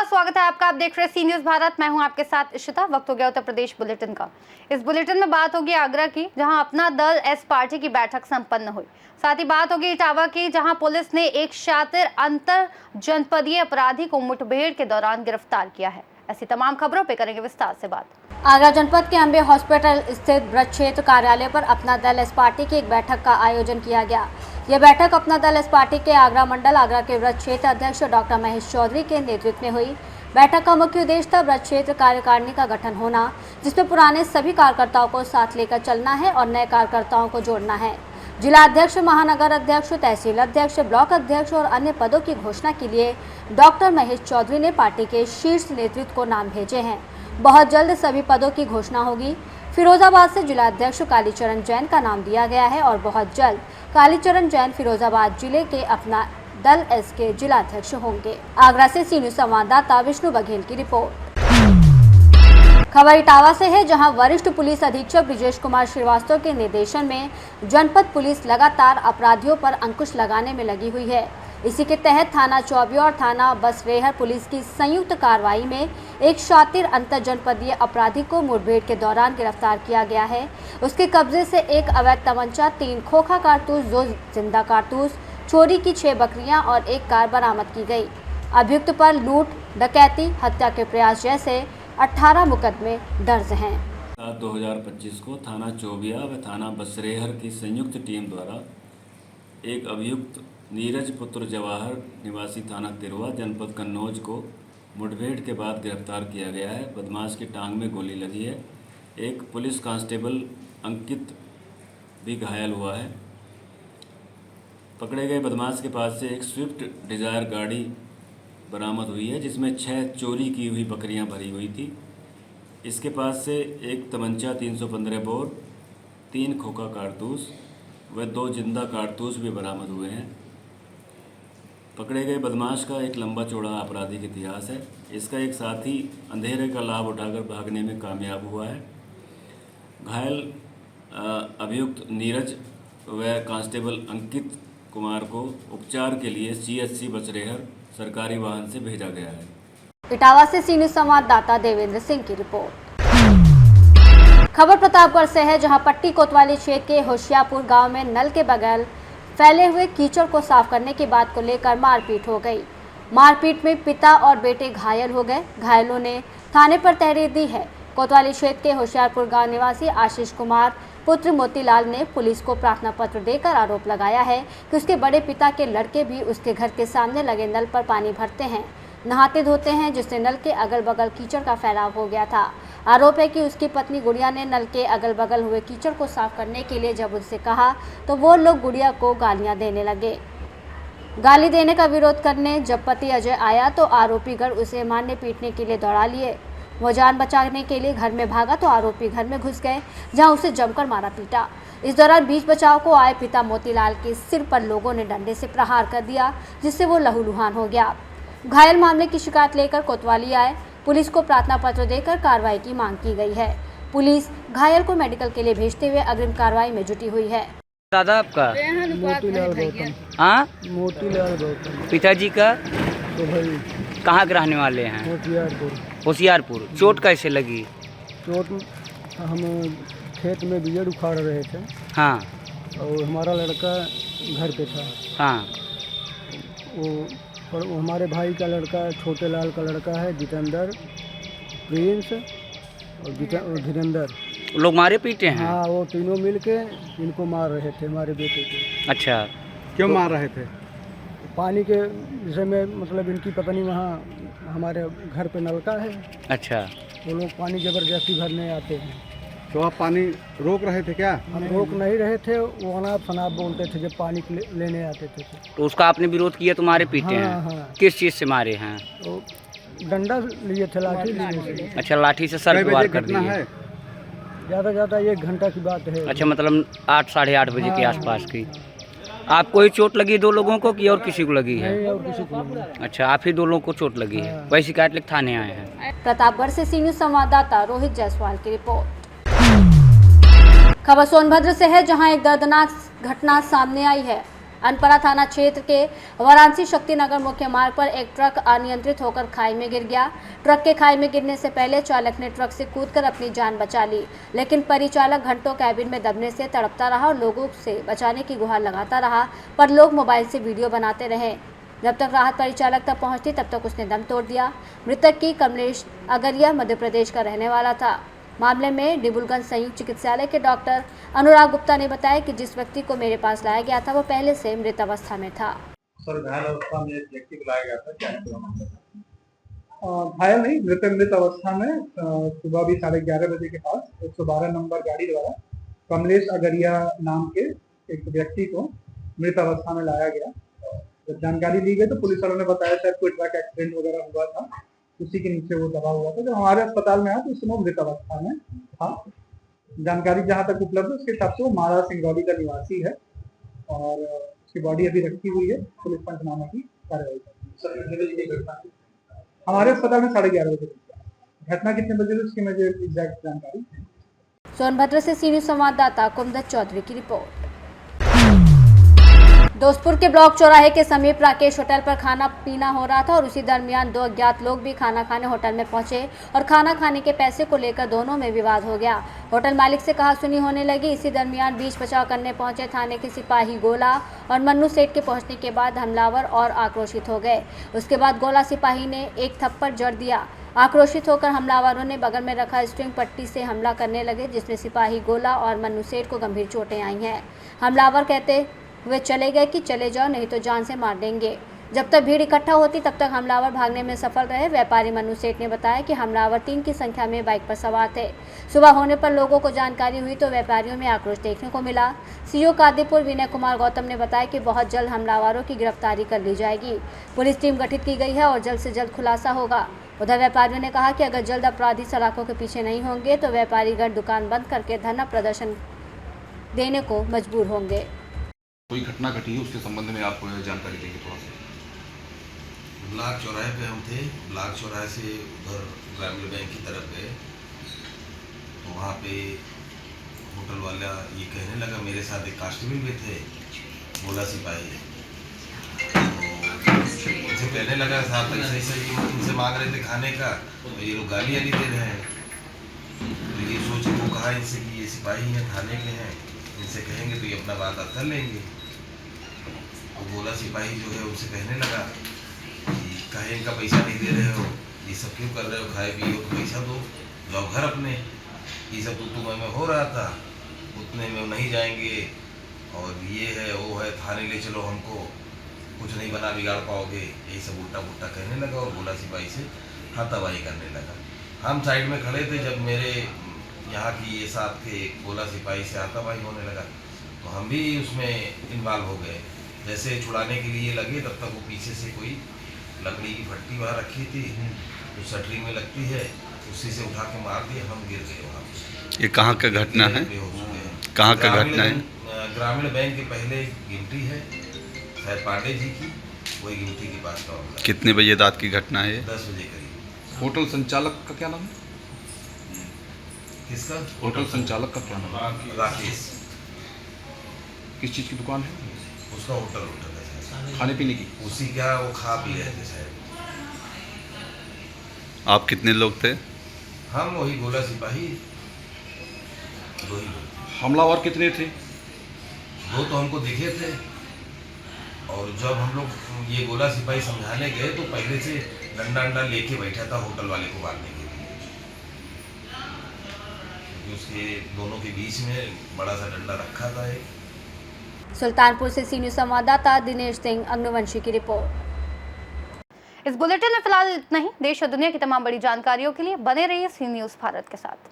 नमस्कार, स्वागत है आपका। आप देख रहे हैं सी न्यूज भारत। मैं हूं आपके साथ इशिता। वक्त हो गया उत्तर प्रदेश बुलेटिन का। इस बुलेटिन में बात होगी आगरा की, जहां अपना दल एस पार्टी की बैठक संपन्न हुई। साथ ही बात होगी इटावा की, जहां पुलिस ने एक शातिर अंतर जनपदीय अपराधी को मुठभेड़ के दौरान गिरफ्तार किया है। ऐसी तमाम खबरों पर करेंगे विस्तार से बात। आगरा जनपद के अंबे हॉस्पिटल स्थित ब्रज क्षेत्र कार्यालय पर अपना दल एस पार्टी की एक बैठक का आयोजन किया गया। यह बैठक अपना दल एस पार्टी के आगरा मंडल आगरा के ब्रज क्षेत्र अध्यक्ष डॉक्टर महेश चौधरी के नेतृत्व में हुई। बैठक का मुख्य उद्देश्य था ब्रज क्षेत्र कार्यकारिणी का गठन होना, जिसमें पुराने सभी कार्यकर्ताओं को साथ लेकर चलना है और नए कार्यकर्ताओं को जोड़ना है। जिला अध्यक्ष, महानगर अध्यक्ष, तहसील अध्यक्ष, ब्लॉक अध्यक्ष और अन्य पदों की घोषणा के लिए डॉक्टर महेश चौधरी ने पार्टी के शीर्ष नेतृत्व को नाम भेजे हैं। बहुत जल्द सभी पदों की घोषणा होगी। फिरोजाबाद से जिला अध्यक्ष कालीचरण जैन का नाम दिया गया है और बहुत जल्द कालीचरण जैन फिरोजाबाद जिले के अपना दल एस के जिला अध्यक्ष होंगे। आगरा से सी न्यूज संवाददाता विष्णु बघेल की रिपोर्ट। खबर इटावा से है, जहां वरिष्ठ पुलिस अधीक्षक ब्रिजेश कुमार श्रीवास्तव के निर्देशन में जनपद पुलिस लगातार अपराधियों पर अंकुश लगाने में लगी हुई है। इसी के तहत थाना चौबिया और थाना बसरेहर पुलिस की संयुक्त कार्रवाई में एक शातिर अंतर जनपदीय अपराधी को मुठभेड़ के दौरान गिरफ्तार किया गया है। उसके कब्जे से एक अवैध तमंचा, 3 खोखा कारतूस, 2 जिंदा कारतूस, चोरी की 6 बकरियां और एक कार बरामद की गई। अभियुक्त पर लूट, डकैती, हत्या के प्रयास जैसे 18 मुकदमे दर्ज हैं। 2025 को थाना चौबिया व थाना बसरेहर की संयुक्त टीम द्वारा एक अभियुक्त नीरज पुत्र जवाहर निवासी थाना तिरवा जनपद कन्नौज को मुठभेड़ के बाद गिरफ्तार किया गया है। बदमाश की टांग में गोली लगी है। एक पुलिस कांस्टेबल अंकित भी घायल हुआ है। पकड़े गए बदमाश के पास से एक स्विफ्ट डिज़ायर गाड़ी बरामद हुई है, जिसमें 6 चोरी की हुई बकरियां भरी हुई थी। इसके पास से एक तमंचा 315 बोर, 3 खोखा कारतूस व 2 जिंदा कारतूस भी बरामद हुए हैं। पकड़े गए बदमाश का एक लंबा चौड़ा आपराधिक इतिहास है। इसका एक साथी अंधेरे का लाभ उठाकर भागने में कामयाब हुआ है। घायल अभियुक्त नीरज व कांस्टेबल अंकित कुमार को उपचार के लिए CHC बसरेहर सरकारी वाहन से भेजा गया है। इटावा से सी न्यूज संवाददाता देवेंद्र सिंह की रिपोर्ट। खबर प्रतापगढ़ से है, जहां पट्टी कोतवाली क्षेत्र के होशियारपुर गांव में नल के बगल फैले हुए कीचड़ को साफ करने की बात को लेकर मारपीट हो गई। मारपीट में पिता और बेटे घायल हो गए। घायलों ने थाने पर तहरीर दी है। कोतवाली क्षेत्र के होशियारपुर गांव निवासी आशीष कुमार पुत्र मोतीलाल ने पुलिस को प्रार्थना पत्र देकर आरोप लगाया है कि उसके बड़े पिता के लड़के भी उसके घर के सामने लगे नल पर पानी भरते हैं, नहाते धोते हैं, जिससे नल के अगल बगल कीचड़ का फैलाव हो गया था। आरोप है कि उसकी पत्नी गुड़िया ने नल के अगल बगल हुए कीचड़ को साफ करने के लिए जब उनसे कहा तो वो लोग गुड़िया को गालियां देने लगे। गाली देने का विरोध करने जब पति अजय आया तो आरोपी गण उसे मारने पीटने के लिए दौड़ा लिए। वो जान बचाने के लिए घर में भागा तो आरोपी घर में घुस गए, जहां उसे जमकर मारा पीटा। इस दौरान बीच बचाव को आए पिता मोतीलाल के सिर पर लोगों ने डंडे से प्रहार कर दिया, जिससे वो लहूलुहान हो गया। घायल मामले की शिकायत लेकर कोतवाली आए। पुलिस को प्रार्थना पत्र देकर कार्रवाई की मांग की गई है। पुलिस घायल को मेडिकल के लिए भेजते हुए अग्रिम कार्रवाई में जुटी हुई है। दादा आपका मोतीलाल गौतम। हाँ, मोतीलाल गौतम। पिताजी का तो भाई कहाँ के रहने वाले हैं? होशियारपुर। होशियारपुर। चोट कैसे लगी? चोट हम खेत में बीजड़ उखाड़ रहे थे। हाँ और हमारा लड़का घर पे था। हाँ। वो हमारे भाई का लड़का, छोटे लाल का लड़का है, जितेंद्र, प्रिंस और धीरेंद्र। लोग मारे पीटे हैं? हाँ, वो तीनों मिलके इनको मार रहे थे, हमारे बेटे को। अच्छा, क्यों मार रहे थे? पानी के विषय में, मतलब इनकी पत्नी वहाँ हमारे घर पे नलका है। अच्छा। वो लोग पानी ज़बरदस्ती भरने आते हैं। तो आप पानी रोक रहे थे क्या? हम रोक नहीं रहे थे, वो अनाप शनाप बोलते थे जब पानी लेने आते थे। तो उसका आपने विरोध किया तो मारे पीटे हैं? हाँ। किस चीज़ से मारे हैं? तो डंडा लिए थे, लाठी लिए थे। अच्छा, लाठी से सर पे वार कर दिए? ज़्यादा ज़्यादा 1 घंटा की बात है। अच्छा, मतलब 8 साढ़े 8 बजे के हाँ, आसपास की। आपको ही चोट लगी 2 लोगों को कि और किसी को लगी है? नहीं, और किसी को नहीं। अच्छा, आप ही 2 लोगों को चोट लगी है। वही शिकायत लेकर थाने आए हैं। प्रतापगढ़ से सी न्यूज संवाददाता रोहित जायसवाल की रिपोर्ट। खबर सोनभद्र से है, जहां एक दर्दनाक घटना सामने आई है। अनपरा थाना क्षेत्र के वाराणसी शक्तिनगर मुख्य मार्ग पर एक ट्रक अनियंत्रित होकर खाई में गिर गया। ट्रक के खाई में गिरने से पहले चालक ने ट्रक से कूदकर अपनी जान बचा ली, लेकिन परिचालक घंटों कैबिन में दबने से तड़पता रहा और लोगों से बचाने की गुहार लगाता रहा, पर लोग मोबाइल से वीडियो बनाते रहे। जब तक राहत परिचालक तक पहुंचती तब तक उसने दम तोड़ दिया। मृतक की कमलेश अगरिया मध्य प्रदेश का रहने वाला था। मामले में डिबुलगंज संयुक्त चिकित्सालय के डॉक्टर अनुराग गुप्ता ने बताया कि जिस व्यक्ति को मेरे पास लाया गया था वो पहले से मृत अवस्था में था। सर घायल अवस्था में एक व्यक्ति को लाया गया था, क्या घायल नहीं, मृत अवस्था में सुबह भी 11:30 बजे के पास 112 नंबर गाड़ी द्वारा कमलेश अगरिया नाम के एक व्यक्ति को मृत अवस्था में लाया गया। जब जानकारी ली गई तो पुलिस वालों ने बताया शायद कोई ट्रक एक्सीडेंट वगैरह हुआ था, उसी के नीचे वो दबा हुआ था। जब हमारे अस्पताल में आया तो उस समय मृत अवस्था में था। जानकारी जहाँ तक उपलब्ध है उसके हिसाब से वो मारा सिंगरौली का निवासी है और उसकी बॉडी अभी रखी हुई है, पुलिस पंचनामा की कार्रवाई कर रही है। हमारे अस्पताल में 11:30 बजे घटना कितने बजे हुई उसकी मुझे एग्जैक्ट जानकारी। सोनभद्र से सी न्यूज़ संवाददाता कुमदत चौधरी की रिपोर्ट। दोस्तपुर के ब्लॉक चौराहे के समीप राकेश होटल पर खाना पीना हो रहा था और उसी दरमियान दो अज्ञात लोग भी खाना खाने होटल में पहुंचे और खाना खाने के पैसे को लेकर दोनों में विवाद हो गया। होटल मालिक से कहासुनी होने लगी। इसी दरमियान बीच बचाव करने पहुंचे थाने के सिपाही गोला और मन्नू सेठ के पहुंचने के बाद हमलावर और आक्रोशित हो गए। उसके बाद गोला सिपाही ने एक थप्पड़ जड़ दिया। आक्रोशित होकर हमलावरों ने बगल में रखा स्ट्रिंग पट्टी से हमला करने लगे, जिसमें सिपाही गोला और मन्नू सेठ को गंभीर चोटें आई हैं। हमलावर कहते वे चले गए कि चले जाओ नहीं तो जान से मार देंगे। जब तक भीड़ इकट्ठा होती तब तक हमलावर भागने में सफल रहे। व्यापारी मन्नू सेठ ने बताया कि हमलावर 3 की संख्या में बाइक पर सवार थे। सुबह होने पर लोगों को जानकारी हुई तो व्यापारियों में आक्रोश देखने को मिला। सीओ कादीपुर विनय कुमार गौतम ने बताया कि बहुत जल्द हमलावरों की गिरफ्तारी कर ली जाएगी। पुलिस टीम गठित की गई है और जल्द से जल्द खुलासा होगा। उधर व्यापारियों ने कहा कि अगर जल्द अपराधी सलाखों के पीछे नहीं होंगे तो व्यापारीगण दुकान बंद करके धरना प्रदर्शन देने को मजबूर होंगे। कोई घटना घटी है उसके संबंध में आप जानकारी देंगे थोड़ा सा। ब्लॉक चौराहे पे हम थे, ब्लॉक चौराहे से उधर ग्रामीण बैंक की तरफ गए तो वहाँ पे होटल वाला ये कहने लगा, मेरे साथ एक कांस्टेबल भी थे, गोला सिपाही, तो मुझे कहने लगा साहब ऐसे ऐसे इनसे मांग रहे थे खाने का तो ये लोग गाली वाली दे रहे हैं। तो ये सोचे वो कहा इनसे कि ये सिपाही हैं, थाने के हैं, इनसे कहेंगे तो ये अपना बात कर लेंगे। तो गोला सिपाही जो है उनसे कहने लगा कि कहे इनका पैसा नहीं दे रहे हो, ये सब क्यों कर रहे हो, खाए पिए तो पैसा दो, जाओ घर अपने, ये सब तो तुम्हें हो रहा था, उतने में नहीं जाएंगे और ये है वो है, थाने ले चलो हमको, कुछ नहीं बना बिगाड़ पाओगे, यही सब उल्टा पुल्टा कहने लगा और गोला सिपाही से हाथापाई करने लगा। हम साइड में खड़े थे, जब मेरे यहाँ की ये साथ के गोला सिपाही से हाथापाई होने लगा तो हम भी उसमें इन्वॉल्व हो गए। जैसे छुड़ाने के लिए लगे तब तक वो पीछे से कोई लकड़ी की फट्टी वहाँ रखी थी जो सटरिंग में लगती है, उसी से उठा के मार दिए, हम गिर गए वहाँ। ये कहाँ का घटना है? कहाँ का घटना है? ग्रामीण बैंक के पहले गिनती है शायद पांडे जी की, वही गिनती के पास का होगा। कितने बजे रात की घटना है? 10 बजे करीब। होटल संचालक का क्या नाम है? किसका? होटल संचालक का क्या नाम है? राकेश। किस चीज़ की दुकान है? उसका होटल है खाने पीने की। उसी क्या वो खा पी रहे थे शायद। आप कितने लोग थे? हम वही गोला सिपाही, 2 ही लोग। हमलावर कितने थे? 2 तो हमको दिखे थे और जब हम लोग ये गोला सिपाही समझाने गए तो पहले से डंडा लेके बैठा था होटल वाले को मारने के लिए, क्योंकि उसके दोनों के बीच में बड़ा सा डंडा रखा था एक। सुल्तानपुर से सी न्यूज़ संवाददाता दिनेश सिंह अग्नवंशी की रिपोर्ट। इस बुलेटिन में फिलहाल इतना ही। देश और दुनिया की तमाम बड़ी जानकारियों के लिए बने रहिए सी न्यूज़ भारत के साथ।